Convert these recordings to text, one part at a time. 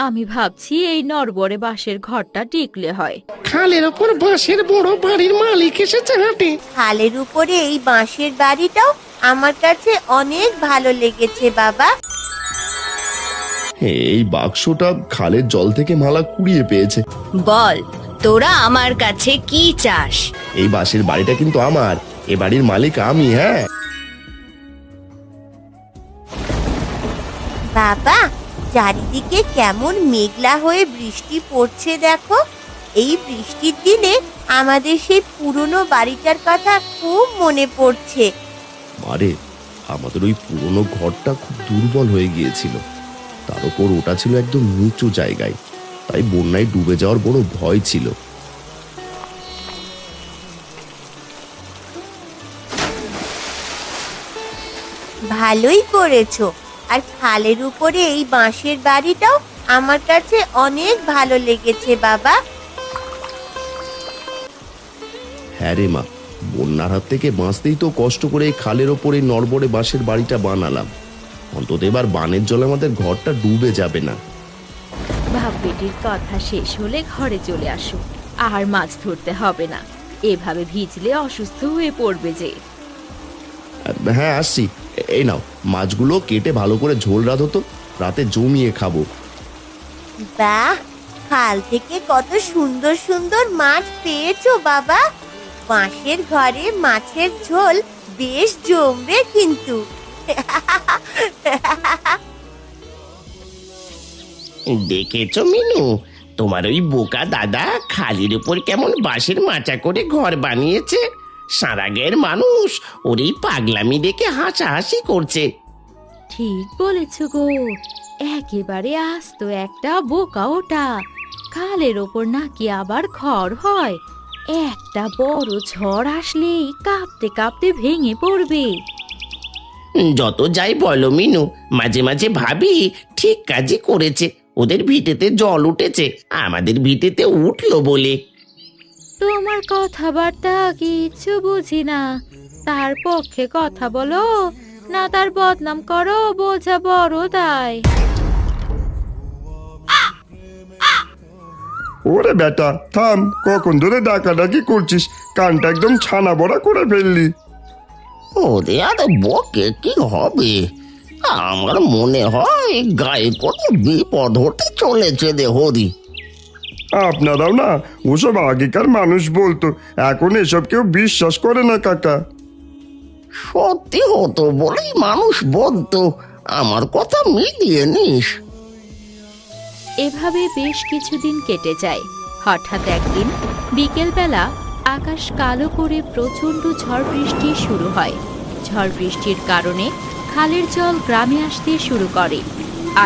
আমি ভাবছি এই নড়বড়ে বাঁশের ঘরটা টিকলে হয়। খালের ওপর বাঁশের বড় বাড়ির মালিক এসেছে হাটে। খালের উপরে এই বাঁশের বাড়িটাও আমার কাছে অনেক ভালো লেগেছে বাবা। এই বাক্সটা খালের জল থেকে মালা কুড়িয়ে পেয়েছে। বল, তোরা আমার কাছে কি চাস? এই বাঁশের বাড়িটা কিন্তু আমার, এ বাড়ির মালিক আমি। হ্যাঁ বাবা, চারিদিকে কেমন মেঘলা হয়ে বৃষ্টি পড়ছে দেখো। এই বৃষ্টির দিনে আমাদের সেই পুরনো বাড়িটার কথা খুব মনে পড়ছে। আরে আমাদের ওই পুরনো ঘরটা খুব দুর্বল হয়ে গিয়েছিল, তার উপর ওটা ছিল একদম নিচু জায়গায়, তাই বন্যায় ডুবে যাওয়ার বড় ভয় ছিল। ভালোই করেছো। আর খালের উপরে এই বাঁশের বাড়িটাও আমার কাছে অনেক ভালো লেগেছে বাবা। হ্যাঁ রে মা, বন্যার হাত থেকে বাঁচতেই তো কষ্ট করে এই খালের ওপরে নড়বড়ে বাঁশের বাড়িটা বানালাম। অন্তত এবার বানের জলে আমাদের ঘরটা ডুবে যাবে না। বাপ বেটির কথা শেষ হলে ঘরে চলে আসো, আর মাছ ধরতে হবে না। এভাবে ভিজলে অসুস্থ হয়ে পড়বে যে। হ্যাঁ আসছি। এই নাও, মাছগুলো কেটে ভালো করে ঝোল রাঁধো তো, রাতে জমিয়ে খাবো। বাহ, খাল থেকে কত সুন্দর সুন্দর মাছ পেয়েছো বাবা। বাঁশের ঘরে মাছের ঝোল বেশ জমবে কিন্তু। দেখেছো মিনু, তোমার ওই বোকা দাদা খালির উপর কেমন বাঁশের মাচা করে ঘর বানিয়েছে। সারা গায়ের মানুষ ওর এই পাগলামি দেখে হাসাহাসি করছে। ঠিক বলেছ গো, একেবারে আস্ত একটা বোকা ওটা। খালের ওপর নাকি আবার ঘর হয়, একটা বড় ঝড় আসলেই কাঁপতে কাঁপতে ভেঙে পড়বে। যত যাই বলো মিনু, মাঝে মাঝে ভাবি ঠিক কাজই করেছে। ওদের ভিটেতে জল উঠেছে, আমাদের ভিটেতে উঠলো বলে। তোমার কথাবার্তা কিচ্ছু বুঝি না। তার পক্ষে কথা বলো না তার বদনাম করো, বোঝা বড় দায়। ওরে বেটা থাম, কখন ধরে ডাকাডাকি করছিস, কানটা একদম ছানা বড়া করে ফেললি। ওরে আর বকে কি হবে? আমার মনে হয় গায়ে কোনো বিপদ হতে চলেছে রে হরি। আপনারাও না ওসব আগেকার মানুষ বলতো, এখন এসব কেউ বিশ্বাস করে না কাকা। সত্যি হতো বলেই মানুষ বলতো, আমার কথা মিলিয়ে নিস। এভাবে বেশ কিছুদিন কেটে যায়। হঠাৎ একদিন বিকেলবেলা আকাশ কালো করে প্রচণ্ড ঝড় বৃষ্টি শুরু হয়। ঝড় বৃষ্টির কারণে খালের জল গ্রামে আসতে শুরু করে।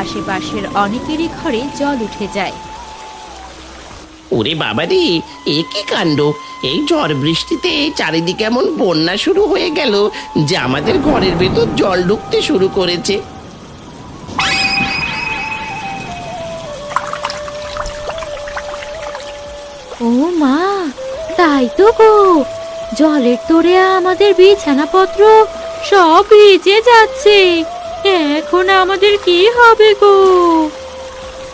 আশেপাশের অনেকেরই ঘরে জল উঠে যায়। ওরে বাবা রে, এ কি কাণ্ড! এই ঝড় বৃষ্টিতে চারিদিকে এমন বন্যা শুরু হয়ে গেল যে আমাদের ঘরের ভেতর জল ঢুকতে শুরু করেছে। ও মা, তাই তো গো, জলের তোড়ে আমাদের বিছানাপত্র সব ভিজে যাচ্ছে। এখন আমাদের কি হবে গো?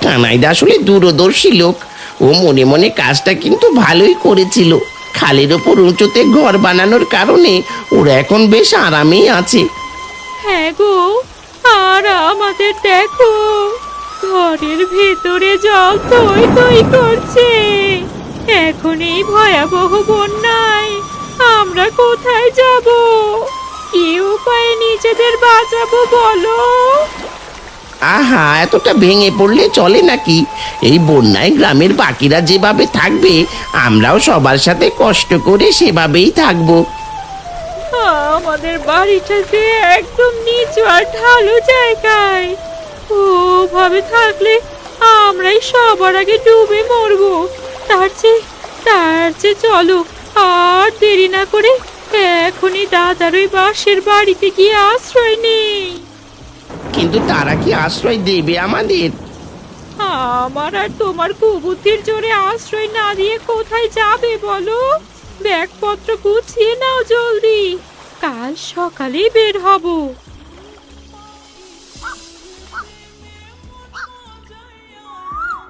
কানাইদা আসলে দূরদর্শী লোক, ও মনে মনে কাজটা কিন্তু ভালোই করেছিল। খালের ওপর উঁচুতে ঘর বানানোর কারণে ওরা এখন বেশ আরামেই আছে। হ্যাঁ গো, আর আমাদের দেখো, ঘরের ভেতরে জল টই টই করছে। এখন এই ভয়াবহ বন্যায় আমরা কোথায় যাব? কি উপায়ে নিজেদের বাঁচাবো বলো? আহা, এতটা ভেঙে পড়লে চলে নাকি? এই বন্যায় গ্রামের বাকিরা যেভাবে থাকবে, আমরাও সবার সাথে কষ্ট করে সেভাবেই থাকবো। আমাদের বাড়িটা যে একদম নিচু আর ঢালু জায়গায়, ওভাবে থাকলে আমরাই সবার আগে ডুবে মরবো। তার চেয়ে চলো আর দেরি না করে এখনই দাদার ওই বাঁশের বাড়িতে গিয়ে আশ্রয় নেই। কিন্তু তারা কি আশ্রয় দেবে আমাদের? আমার আর তোমার কুবুদ্ধির জোরে আশ্রয় না দিয়ে কোথায় যাবে বলো? ব্যাগপত্র গুছিয়ে নাও জলদি, কাল সকালেই বের হব।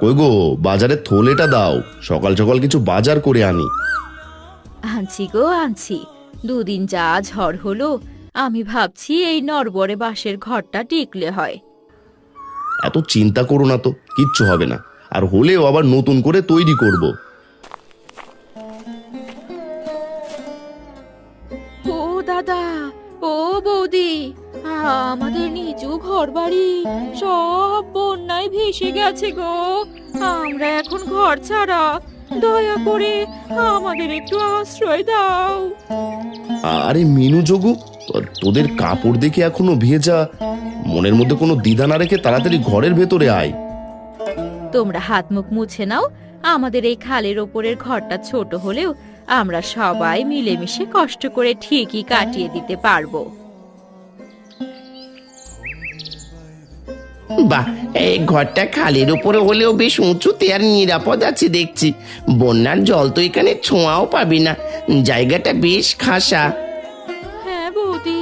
কই গো, বাজারে থলেটা দাও, সকাল সকাল কিছু বাজার করে আনি। আনছি গো আনছি। দুদিন যা ঝড় হলো, আমি ভাবছি এই নড়বড়ে বাঁশের ঘরটা টিকলে হয়। এত চিন্তা করো না তো, কিচ্ছু হবে না। আর হলেও আবার নতুন করে তৈরি করব। ও দাদা, ও বৌদি, আমাদের নিচু ঘর বাড়ি সব বন্যায় ভেসে গেছে গো। আমরা এখন ঘর ছাড়া, দয়া করে আমাদের একটু আশ্রয় দাও। আরে মিনু, যোগু, তোদের কাপড় দেখে এখনো ভেজা, মনের মধ্যে কোনো দ্বিধা না রেখে তাড়াতাড়ি ঘরের ভেতরে আয়। তোমরা হাত মুখ মুছে নাও। আমাদের এই খালের ওপরের ঘরটা ছোট হলেও আমরা সবাই মিলেমিশে কষ্ট করে ঠিকই কাটিয়ে দিতে পারবো। বাহ, এই ঘরটা খালের উপরে হলেও বেশ উঁচুতে আর নিরাপদ আছে দেখছি। বন্যার জল তো এখানে ছোঁয়াও পাবি না, জায়গাটা বেশ খাসা। হ্যাঁ বৌদি,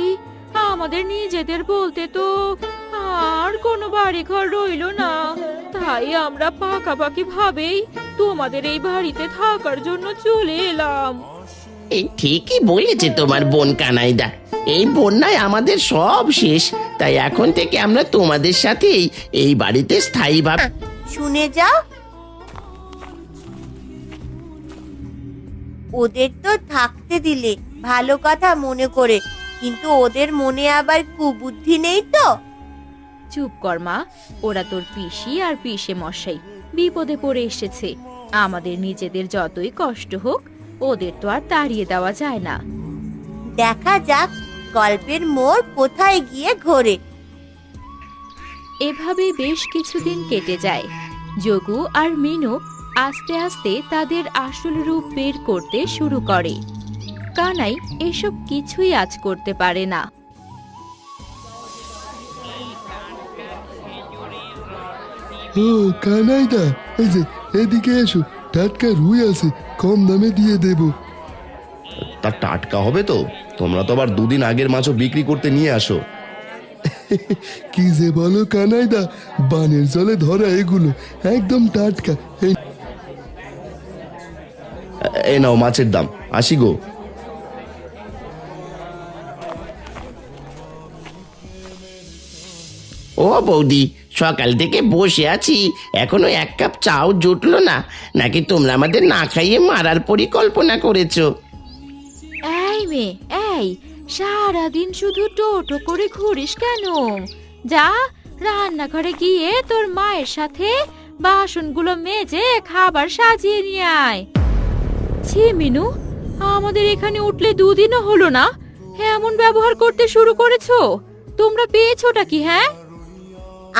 আমাদের নিজেদের বলতে তো আর কোনো বাড়ি ঘর রইলো না, তাই আমরা পাকাপাকি ভাবেই তোমাদের এই বাড়িতে থাকার জন্য চলে এলাম। এই ঠিকই বলেছে তোমার বোন কানাইদা, এই বন্যায় আমাদের সব শেষ, তাই এখন থেকে আমরা তোমাদের সাথেই এই বাড়িতে স্থায়ীভাবে। শুনে যাও, ওদের তো থাকতে দিলে ভালো কথা মনে করে, কিন্তু ওদের মনে আবার কুবুদ্ধি নেই তো। চুপ কর মা, ওরা তোর পিসি আর পিসে মশাই বিপদে পড়ে এসেছে। আমাদের নিজেদের যতই কষ্ট হোক, ওদের তো আর তাড়িয়ে দেওয়া যায় না। দেখা যাক গল্পের মোড় কোথায় গিয়ে ঘোরে। এভাবে বেশ কিছুদিন কেটে যায়। যোগু আর মিনু আস্তে আস্তে তাদের আসল রূপ বের করতে শুরু করে। কানাই এসব কিছুই আজ করতে পারে না। ও কানাইদা, এই যে এদিকে এসো, টাটকা রুই আছে, কম দামে দিয়ে দেব। তা টাটকা হবে তো? তোমরা তো আবার দুদিন আগের মাছও বিক্রি করতে নিয়ে আসো। কি যে বলো কানাইদা, বানের জলে ধরা এগুলো একদম টাটকা। এই নাও মাছের দাম, আসি গো। ও বৌদি, সকাল থেকে বসে আছি, এখনো এক কাপ চাও জুটলো না, নাকি তোমরা আমাদের না খাইয়ে মারার পরিকল্পনা করেছো? এই মেয়ে, এই সারাদিন শুধু টোটো করে ঘুরিস কেন? যা রান্নাঘরে গিয়ে তোর মায়ের সাথে বাসনগুলো মেজে খাবার সাজিয়ে নিয়ে আয়। ছি মিনু, আমাদের এখানে উঠলে দুদিনও হলো না, এমন ব্যবহার করতে শুরু করেছো। তোমরা পেয়েছোটা কি? হ্যাঁ,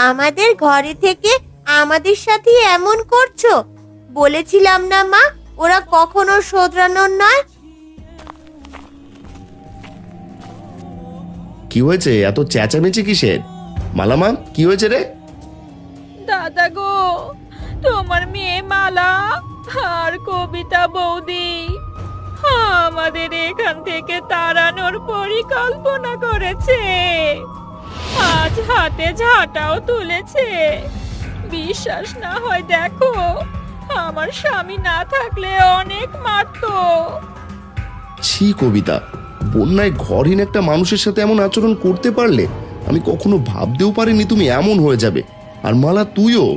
আমাদের ঘরে থেকে আমাদের সাথে এমন করছো? বলেছিলাম না মা, ওরা কখনো শোধরানোর নয়। কি হয়েছে, এত চেঁচামেচি কিসের? মালামা, কি হয়েছে রে? দাদা গো, তোমার মেয়ে মালা আর কবিতা বৌদি আমাদের এখান থেকে তাড়ানোর পরিকল্পনা করেছে। আজ হাতে ঝাঁটাও তুলেছে। বিশ্বাস না হয় দেখো, আমার স্বামী না থাকলে অনেক মারতো। ছি কবিতা, বন্যায় ঘরহীন একটা মানুষের সাথে এমন আচরণ করতে পারলে? আমি কখনো ভাবতেও পারিনি তুমি এমন হয়ে যাবে। আর মালা, তুইও।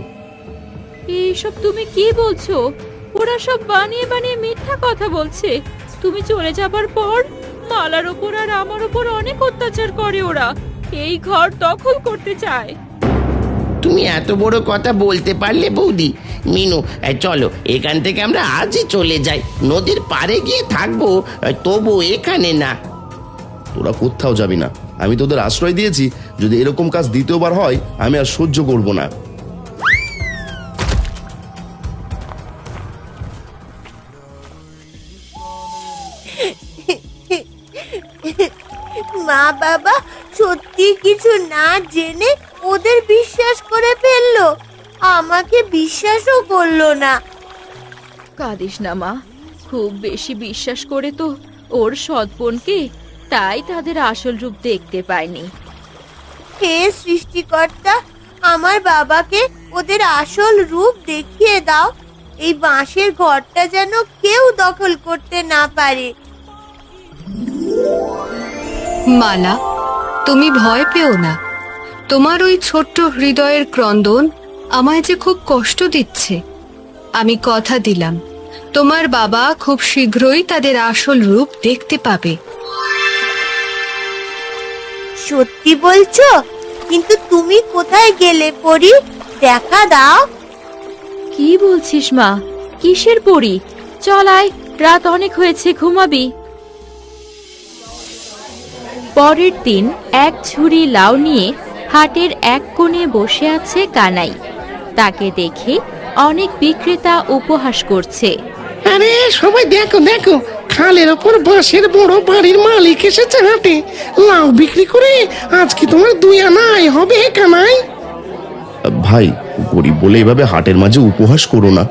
এইসব তুমি কি বলছো? ওরা সব বানিয়ে বানিয়ে মিথ্যা কথা বলছে। তুমি চলে যাবার পর মালার ওপর আর আমার ওপর অনেক অত্যাচার করে ওরা। এই ঘর দখল করতে চায়। তুমি এত বড় কথা বলতে পারলে বৌদি? মিনু, চলো এখান থেকে আমরা আজই চলে যাই, নদীর পাড়ে গিয়ে থাকবো, তবু এখানে না। তোরা কোথাও যাবি না, আমি তোদের আশ্রয় দিয়েছি। যদি এরকম কাজ দ্বিতীয়বার হয়, আমি আর সহ্য করব না। মা বাবা সত্যি কিছু না জেনে ওদের বিশ্বাস করে ফেললো, আমাকে বিশ্বাসও করলো না। কাঁদিস না মা, খুব বেশি বিশ্বাস করে তো ওর সৎবোনকে, তাই তাদের আসল রূপ দেখতে পায়নি। হে সৃষ্টিকর্তা, আমার বাবাকে ওদের আসল রূপ দেখিয়ে দাও। এই বাঁশের ঘরটা যেন কেউ দখল করতে না পারে। মালা, তুমি ভয় পেও না। তোমার ওই ছোট্ট হৃদয়ের ক্রন্দন আমায় যে খুব কষ্ট দিচ্ছে। আমি কথা দিলাম, তোমার বাবা খুব শীঘ্রই তাদের আসল রূপ দেখতে পাবে। সত্যি বলছো? কিন্তু তুমি কোথায় গেলে পরি? দেখা দাও। কি বলছিস মা? কিসের পরি? চল আয়, রাত অনেক হয়েছে, ঘুমাবি। পরের দিন এক ঝুড়ি লাউ নিয়ে হাটের এক কোণে বসে আছে কানাই। তাকে দেখে অনেক বিক্রেতা উপহাস করছে। আরে সবাই দেখো দেখো, খালের ওপর বাঁশের বড় বাড়ির মালিক এসেছে হাটে। লাউ বিক্রি করে আজকে তোমার 2 আনা আয় হবে কানাই। ভাই, গরিব বলে এভাবে হাটের মাঝে উপহাস করো না।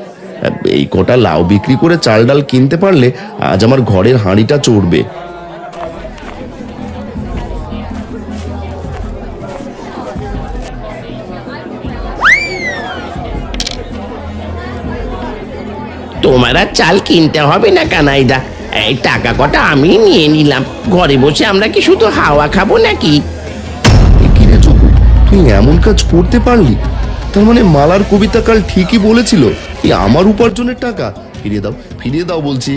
এই কটা লাউ বিক্রি করে চাল ডাল কিনতে পারলে আজ আমার ঘরের হাঁড়িটা চড়বে। তোমার আর চাল কিনতে হবে না কানাইদা, এই টাকা কটা আমি নিয়ে নিলাম। ঘরে বসে আমরা কি শুধু হাওয়া খাবো নাকি? কি রে চকু, তুই এমন কাজ করতে পারলি? তার মানে মালার কবিতা কাল ঠিকই বলেছিল, এই আমার উপার্জনের টাকা। ফিরিয়ে দাও বলছি।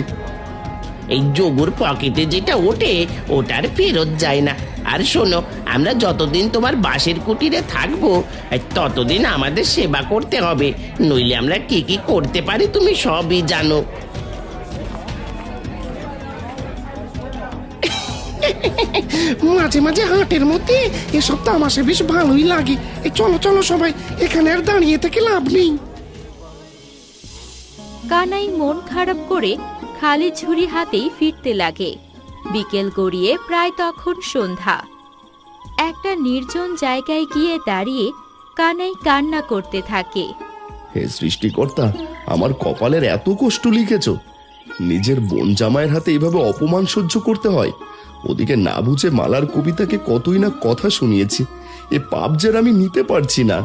এই যোগুর পকেটে যেটা ওঠে ওটার ফেরত যায় না। আর শোনো, আমরা যতদিন তোমার বাঁশের কুটিরে থাকবো ততদিন আমাদের সেবা করতে হবে, নইলে আমরা কি কি করতে পারি তুমি সবই জানো। মাঝে মাঝে হাটের মধ্যে এসব তামাশা বেশ ভালোই লাগে। চলো চলো সবাই, এখানে আর দাঁড়িয়ে থেকে লাভ নেই। কানাই মন খারাপ করে খালি ঝুড়ি হাতেই ফিরতে লাগে। বিকেল গড়িয়ে প্রায় তখন সন্ধ্যা। একটা নির্জন জায়গায় গিয়ে দাঁড়িয়ে কানাই কান্না করতে থাকে। হে সৃষ্টিকর্তা, আমার কপালের এত কষ্ট লিখেছ। নিজের বোন জামাইয়ের হাতে এইভাবে অপমান সহ্য করতে হয়। ওদিকে না বুঝে মালার কবিতাকে কতই না কথা শুনিয়েছি। এ পাপ যে আমি নিতে পারছি না।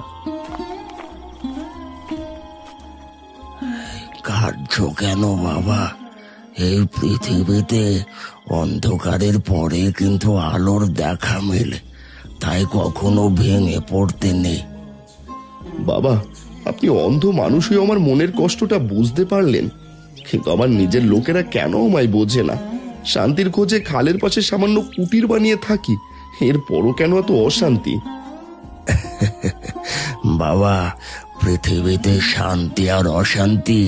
কাঁদছো কেন বাবা? এই পৃথিবীতে অন্ধকারের পরে কিন্তু আলোর দেখা মেলে, তাই কখনো ভেঙে পড়তে নেই। বাবা, আপনি অন্ধ মানুষই আমার মনের কষ্টটা বুঝতে পারলেন, কিন্তু আমার নিজের লোকেরা কেন আমায় বোঝে না। শান্তির খোঁজে খালের পাশে সামান্য কুটির বানিয়ে থাকি, এরপরও কেন এত অশান্তি? বাবা, পৃথিবীতে শান্তি আর অশান্তি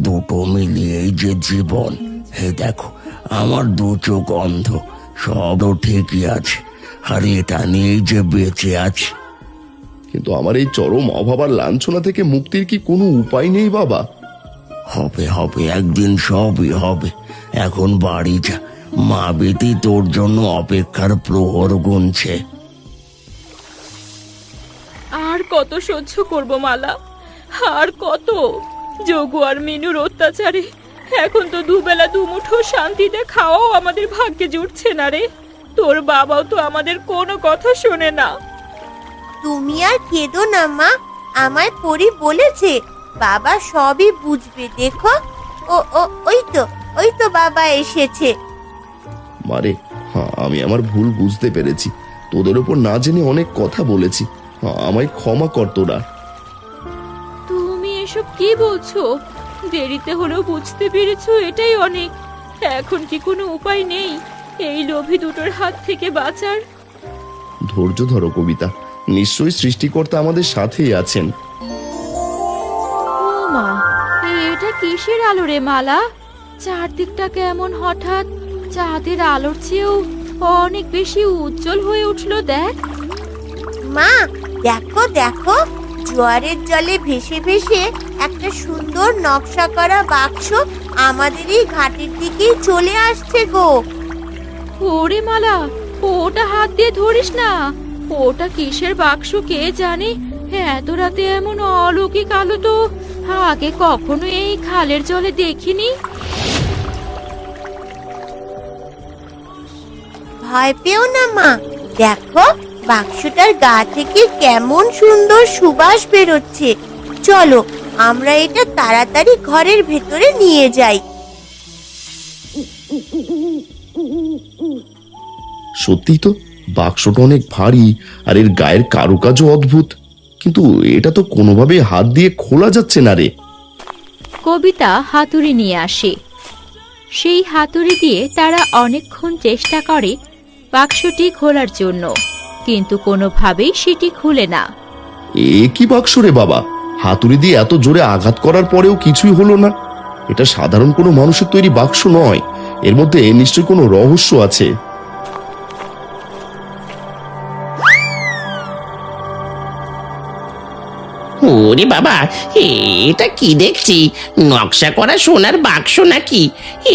দুটো মিলিয়েই যে জীবন। হে দেখো, আমার 2 চোখ অন্ধ, সবও ঠিকই আছে, আর এটা নিয়েই যে বেঁচে আছে। কিন্তু আমার এই চরম অভাব আর লাঞ্ছনা থেকে মুক্তির কি কোনো উপায় নেই বাবা? হবে হবে, একদিন সবই হবে। এখন বাড়ি যা, মা বেটি তোর জন্য অপেক্ষার প্রহর গুনছে। আর কত সহ্য করব মালা, আর কত? যোগু আর মিনুর অত্যাচারে এখন তো দুবেলা দুমুঠো শান্তিতে খাওয়াও আমাদের ভাগ্যে জুটছে না রে। তোর বাবাও তো আমাদের কোনো কথা শোনে না। তুমি আর কেঁদো না মা, আমায় পরি বলেছে বাবা সবই বুঝবে। দেখো, ও ও ওই তো বাবা এসেছে। মারে, হ্যাঁ, আমি আমার ভুল বুঝতে পেরেছি। তোদের ওপর না জেনে অনেক কথা বলেছি, আমায় ক্ষমা কর তোরা। তুমি এসব কি বলছো? দেরিতে হলেও বুঝতে পেরেছো, এটাই অনেক। এখন কি কোনো উপায় নেই এই লোভী দুটোর হাত থেকে বাঁচার? ধৈর্য ধরো কবিতা, নিশ্চয়ই সৃষ্টিকর্তা আমাদের সাথেই আছেন। ও মা, এটা কিসের আলো রে মালা? চারদিকটা কেমন হঠাৎ চাঁদের আলোর চেয়েও অনেক বেশি উজ্জ্বল হয়ে উঠলো। দেখ মা, দেখো দেখো, জোয়ারের জলে ভেসে ভেসে একটা সুন্দর নকশা করা বাক্স আমাদের এই ঘাটের দিকেই চলে আসছে গো। ওরে মালা, ওটা হাত দিয়ে ধরিস না। ওটা কিসের বাক্স কে জানে? এত রাতে এমন অলৌকিক আলো তো আগে কখনো এই খালের জলে দেখিনি। ভয় পেও না মা, দেখো বাক্সটার গা থেকে কেমন সুন্দর সুবাস বেরোচ্ছে। চলো আমরা এটা তাড়াতাড়ি ঘরের ভেতরে নিয়ে যাই। সত্যি তো, বাক্সটা অনেক ভারী আর এর গায়ের কারুকাজও অদ্ভুত, কিন্তু এটা তো কোনোভাবেই হাত দিয়ে খোলা যাচ্ছে না রে। কবিতা হাতুড়ি নিয়ে আসে। সেই হাতুড়ি দিয়ে তারা অনেকক্ষণ চেষ্টা করে বাক্সটি খোলার জন্য, কিন্তু কোনোভাবেই সেটি খুলে না। এ কি বাক্স রে বাবা, হাতুড়ি দিয়ে এত জোরে আঘাত করার পরেও কিছুই হলো না। এটা সাধারণ কোনো মানুষের তৈরি বাক্স নয়, এর মধ্যে নিশ্চয়ই কোনো রহস্য আছে। ওরে বাবা, এটা কি দেখছি? নকশা করা সোনার বাক্স নাকি?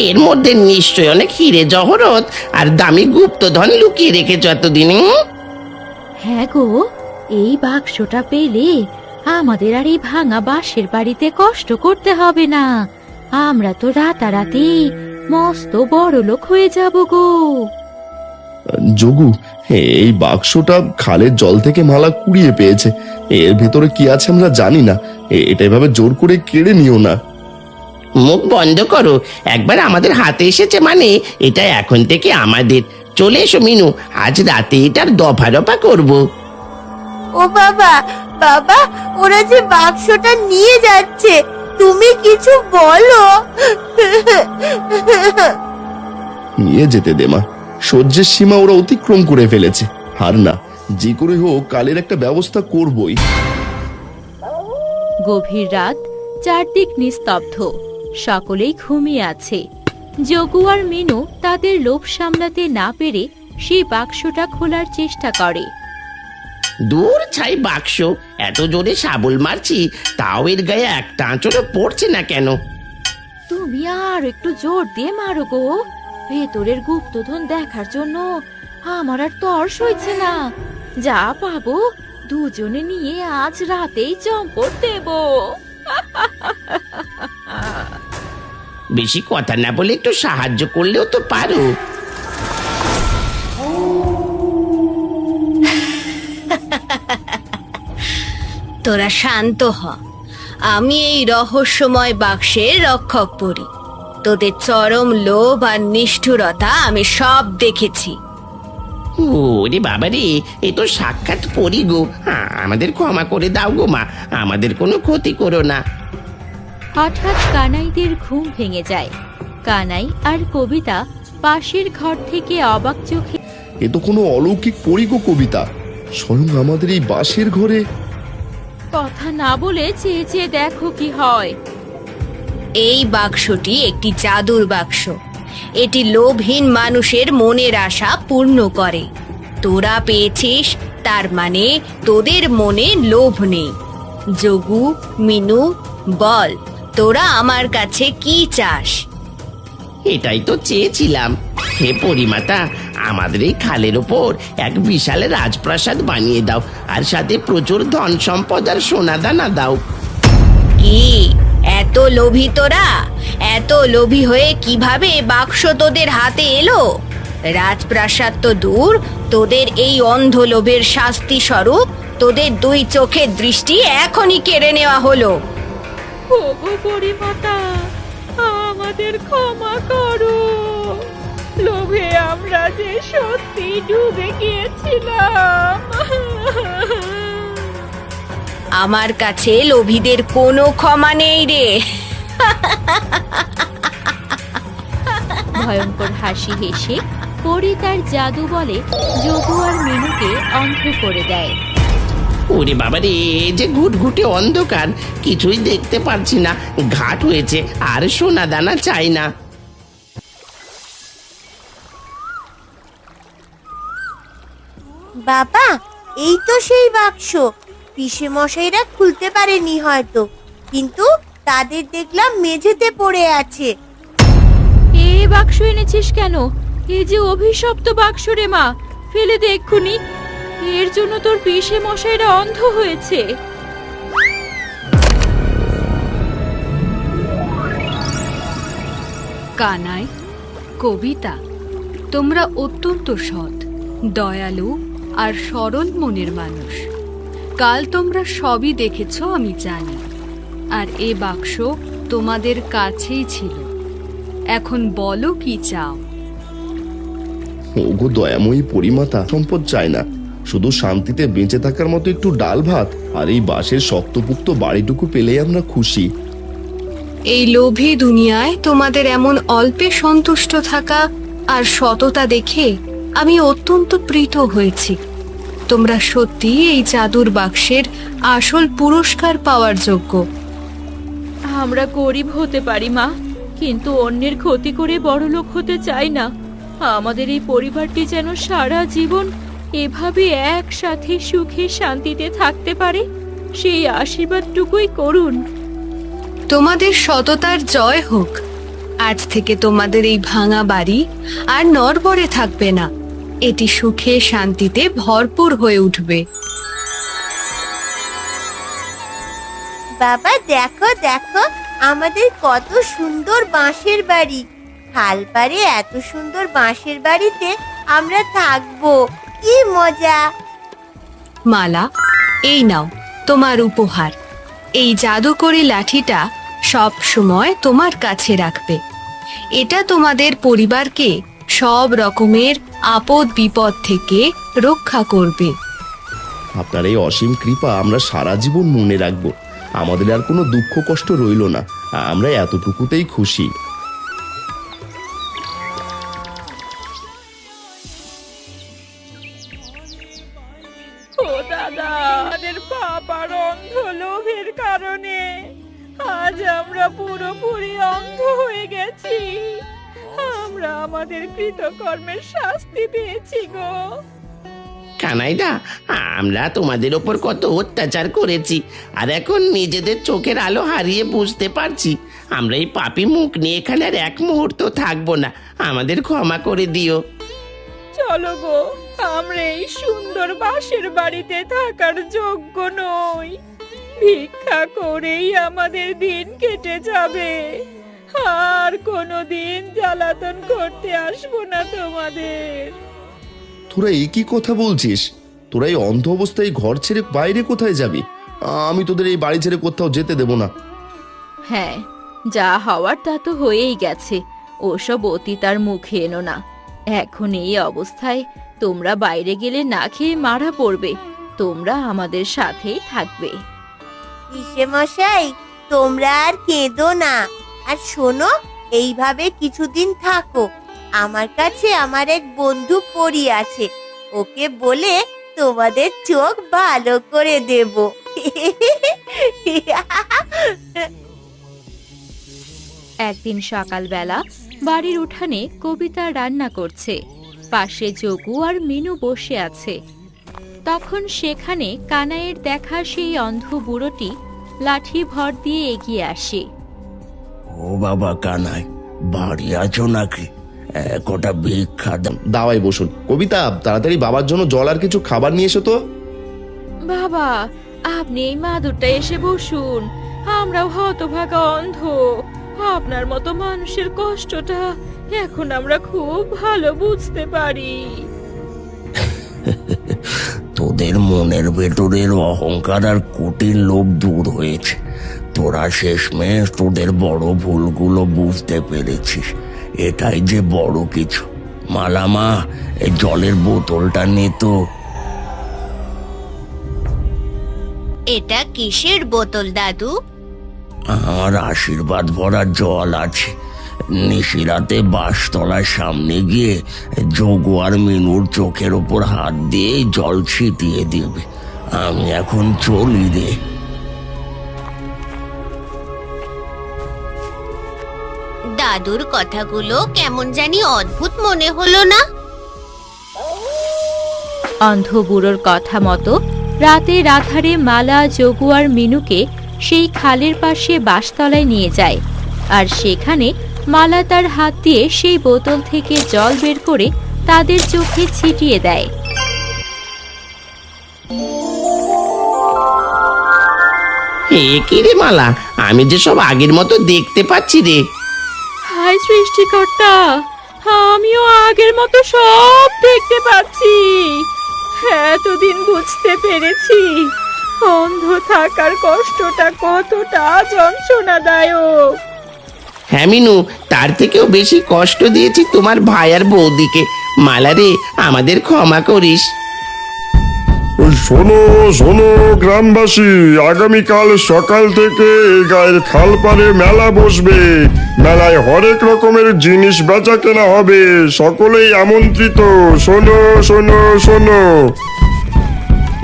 এর মধ্যে নিশ্চয় অনেক হিরে জহরত আর দামি গুপ্তধন লুকিয়ে রেখেছ এতদিন। হ্যাঁ গো, এই বাক্সটা পেলে আমাদের আর এই ভাঙা বাঁশের বাড়িতে কষ্ট করতে হবে না। আমরা তো রাতারাতি মস্ত বড় লোক হয়ে যাব গো। যোগু, এই বাক্সটা খালের জল থেকে মালা কুড়িয়ে পেয়েছে। এর ভেতরে কি আছে আমরা জানি না, এটা এভাবে জোর করে কেড়ে নিও না। মুখ বন্ধ করো, একবার আমাদের হাতে এসেছে মানে এটা এখন থেকে আমাদের। চলে এসো মিনু, আজ রাতে এটার দফা রফা করবো। ও বাবা, বাবা ওরা যে বাক্সটা নিয়ে যাচ্ছে, তুমি কিছু বলো। নিয়ে যেতে দে মা, সহ্যের সীমা ওরা অতিক্রম করে ফেলেছে। আর না, যে করে হোক কালের একটা ব্যবস্থা করবই। গভীর রাত, চারদিক নিস্তব্ধ, সকলেই ঘুমিয়ে আছে। যোগু আর মিনু তাদের লোভ সামলাতে না পেরে সেই বাক্সটা খোলার চেষ্টা করে। দূর ছাই বাক্স, এত জোরে শাবল মারছি তাও এর গায়ে একটা আঁচড়ও পড়ছে না কেন? তুমি আর একটু জোর দিয়ে মারো গো, ভেতরের গুপ্তধন দেখার জন্য আমার আর তর্স হয়েছে না। যা পাবো দুজনে নিয়ে আজ রাতেই চম্পট দেব। বেশি কথা না বলে একটু সাহায্য করলেও তো পারো। তোরা শান্ত হ, আমি এই রহস্যময় বাক্সের রক্ষক পড়ি। তোদের চরম লোভ আর নিষ্ঠুরতা আমি সব দেখেছি। ওরে বাবা রে, এ তো সাক্ষাৎ পরি গো। আমাদের ক্ষমা করে দাও গো মা, আমাদের কোনো ক্ষতি করো না। হঠাৎ কানাইদের ঘুম ভেঙে যায়। কানাই আর কবিতা পাশের ঘর থেকে অবাক চোখে এ তো কোনো অলৌকিক পরিগো কবিতা, স্বয়ং আমাদের এই বাঁশের ঘরে। কথা না বলে চেয়ে চেয়ে দেখো কি হয়। এই বাক্সটি একটি জাদুর বাক্স। এটি লোভহীন মানুষের মনের আশা পূর্ণ করে। তোরা পেয়েছিস, তার মানে তোদের মনে লোভ নেই। যোগু, মিনু, বল তোরা আমার কাছে কি চাস? এটাই তো চেয়েছিলাম। হে পরিমাতা, আমাদের এই খালের ওপর এক বিশাল রাজপ্রাসাদ বানিয়ে দাও, আর সাথে প্রচুর ধন সম্পদ আর সোনা দানা দাও। কি এত লোভী তোরা? এত লোভী হয়ে কিভাবে বাক্স তোদের হাতে এলো? রাজপ্রাসাদ তো দূর, তোদের এই অন্ধ লোভের শাস্তি স্বরূপ তোদের দুই চোখের দৃষ্টি এখনই কেড়ে নেওয়া হলো। ওগো পরিমাতা, আমাদের ক্ষমা করো। লোভে আমরা যে সত্যি ডুবে গিয়েছিলাম। আমার কাছে লোভীদের কোনো ক্ষমা নেই রে। ভয়ঙ্কর হাসি হেসে পরি তার জাদু বলে যোগু আর মিনুকে অন্ধ করে দেয়। ওরে বাবা রে, যে ঘুটঘুটে অন্ধকার, কিছুই দেখতে পারছি না। ঘাট হয়েছে, আর সোনা দানা চাই না। বাবা, এই তো সেই বাক্স। পিসে মশাইরা খুলতে পারেনি হয়তো, কিন্তু তাদের দেখলাম মেঝেতে পড়ে আছে। এ বাক্স এনেছিস কেন? এই যে অভিশপ্ত বাক্স রে মা, ফেলে দে এক্ষুনি। এর জন্য তোর পিসে মশাইরা অন্ধ হয়েছে। কানাই, কবিতা, তোমরা অত্যন্ত সৎ, দয়ালু আর সরল মনের মানুষ। কাল তোমরা সবই দেখেছো আমি জানি। আর এ বাক্স তোমাদের কাছেই ছিল। এখন বলো কি চাও? ওগো দয়াময়ী পরিমাতা, সম্পদ চায় না, শুধু শান্তিতে বেঁচে থাকার মতো একটু ডাল ভাত আর এই বাঁশের শক্তপুক্ত বাড়িটুকু পেলেই আমরা খুশি। এই লোভী দুনিয়ায় তোমাদের এমন অল্পে সন্তুষ্ট থাকা আর সততা দেখে আমি অত্যন্ত প্রীত হয়েছি। তোমরা সত্যি এই জাদুর বাক্সের আসল পুরস্কার পাওয়ার যোগ্য। আমরা গরিব হতে পারি মা, কিন্তু অন্যের ক্ষতি করে বড়লোক হতে চাই না। আমাদের এই পরিবারটি যেন সারা জীবন এভাবে একসাথে সুখে শান্তিতে থাকতে পারে, সেই আশীর্বাদটুকুই করুন। তোমাদের সততার জয় হোক। আজ থেকে তোমাদের এই ভাঙা বাড়ি আর নড়বড়ে থাকবে না, এটি সুখে শান্তিতে ভরপুর হয়ে উঠবে। বাবা দেখো দেখো, আমাদের কত সুন্দর বাঁশের বাড়ি। খালপাড়ে এত সুন্দর বাঁশের বাড়িতে আমরা থাকবো, কি মজা। মালা, এই নাও তোমার উপহার। এই জাদুকরি লাঠিটা সব সময় তোমার কাছে রাখবে। এটা তোমাদের পরিবারকে সব রকমের আপদ বিপদ থেকে রক্ষা করবে। আপনার এই অসীম কৃপা আমরা সারা জীবন মনে রাখবো। আমাদের আর কোনো দুঃখ কষ্ট রইল না, আমরা এতটুকুতেই খুশি। ও দাদা, আমাদের পাপার অন্ধ লোভের কারণে আজ আমরা পুরোপুরি অন্ধ হয়ে গেছি। আমরা আমাদের কৃতকর্মের শাস্তি পেয়েছি গো। কানাইদা, আমরা তোমাদের ওপর কত অত্যাচার করেছি, আর এখন নিজেদের চোখের আলো হারিয়ে বুঝতে পারছি আমরা এই পাপী মুখ নিয়ে এখানে আর এক মুহূর্ত থাকবো না। আমাদের ক্ষমা করে দিও। চলো গো, আমরা এই সুন্দর বাঁশের বাড়িতে থাকার যোগ্য নই। ভিক্ষা করেই আমাদের দিন কেটে যাবে। আর কোনো দিন জ্বালাতন করতে আসবো না তোমাদের। তোরা এই কি কথা বলছিস? তোরা এই অন্ধ অবস্থায় ঘর ছেড়ে বাইরে কোথায় যাবি? আমি তোদের এই বাড়ি ছেড়ে কোথাও যেতে দেব না। হ্যাঁ, যা হওয়ার তা তো হয়েই গেছে। ওসব অতীত আর মুখে এনো না। এখন এই অবস্থায় তোমরা বাইরে গেলে না খেয়ে মারা পড়বে। তোমরা আমাদের সাথেই থাকবে। পিসে মশাই, তোমরা আর কেঁদো না। আর শোনো, এইভাবে কিছুদিন থাকো। আমার কাছে আমার এক বন্ধু পড়ি আছে, ওকে বলে তোমাদের চোখ ভালো করে দেব। একদিন সকালবেলা বাড়ির উঠানে কবিতা রান্না করছে। পাশে যোগু আর মিনু বসে আছে। তখন সেখানে কানাইয়ের দেখা সেই অন্ধ বুড়োটি লাঠি ভর দিয়ে এগিয়ে আসে। ও বাবা কানাই, বাড়ি আছো নাকি? কটা ভিক্ষা দাও। দাওয়াই বসুন। কবিতা, তাড়াতাড়ি বাবার জন্য জল আর কিছু খাবার নিয়ে এসো তো। বাবা, আপনি এই মাদুরটা এসে বসুন। আমরাও হতভাগা অন্ধ। আপনার মতো মানুষের কষ্টটা এখন আমরা খুব ভালো বুঝতে পারি। তোদের মনের ভেতরের অহংকার আর কুটির লোভ দূর হয়েছে। তোরা শেষমেশ তোদের বড় ভুলগুলো বুঝতে পেরেছিস, এটাই যে বড় কিছু। মালামা, এই জলের বোতলটা নে তো। এটা কিসের বোতল দাদু? আমার আশীর্বাদ ভরা জল আছে। নিশিরাতে বাঁশতলার সামনে গিয়ে যোগু আর মিনুর চোখের ওপর হাত দিয়ে জল ছিটিয়ে দিবে। আমি এখন চলি রে। দাদুর কথাগুলো কেমন জানি অদ্ভুত মনে হলো না? অন্ধ বুড়োর কথা মতো রাতের আধারে মালা, যোগু আর মিনুকে সেই খালের পাশে বাঁশতলায় নিয়ে যায়। আর সেখানে মালা তার হাত দিয়ে সেই বোতল থেকে জল বের করে তাদের চোখে ছিটিয়ে দেয়। এ কি রে মালা, আমি যে সব আগের মতো দেখতে পাচ্ছি রে। হায় সৃষ্টিকর্তা, আমিও আগের মতো সব দেখতে পাচ্ছি। এতদিন বুঝতে পেরেছি অন্ধ থাকার কষ্টটা কতটা যন্ত্রণাদায়ক। হ্যাঁ মিনু, তার থেকেও বেশি কষ্ট দিয়েছি তোমার ভাই আর বৌদিকে। মালা রে, আমাদের ক্ষমা করিস। ওই শোনো শোনো গ্রামবাসী, আগামীকাল সকাল থেকে এই গায়ের খাল পাড়ে মেলা বসবে। মেলায় হরেক রকমের জিনিস বেচা কেনা হবে, সকলেই আমন্ত্রিত। শোনো শোনো শোনো।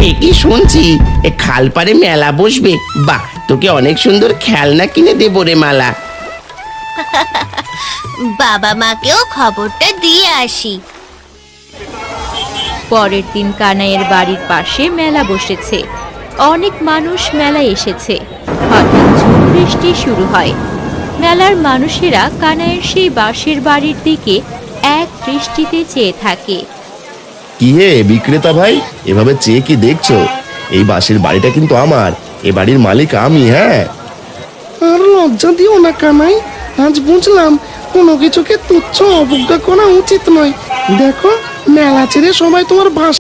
এ কি শুনছি, এ খালপাড়ে মেলা বসবে? বাহ, তোকে অনেক সুন্দর খেলনা কিনে দেবো রে মালা। বাবা মাকেও খবরটা দিয়ে আসি। পরের দিন কানাইয়ের বাড়ির পাশে মেলা বসেছে। অনেক মানুষ মেলায় এসেছে। হঠাৎ ঝড় বৃষ্টি শুরু হয়। মেলার মানুষেরা কানাইয়ের সেই বাঁশের বাড়ির দিকে এক দৃষ্টিতে চেয়ে থাকে। কি হে বিক্রেতা ভাই, এভাবে চেয়ে কি দেখছো? এই বাঁশের বাড়িটা কিন্তু আমার, এ বাড়ির মালিক আমি। হ্যাঁ, আর লজ্জা দিও না কানাই, আজ বুঝলাম কোনো কিছুকে তুচ্ছ অবজ্ঞা করা উচিত নয়। দেখো, মেলা ছেড়ে সবাই তোমার বাঁশ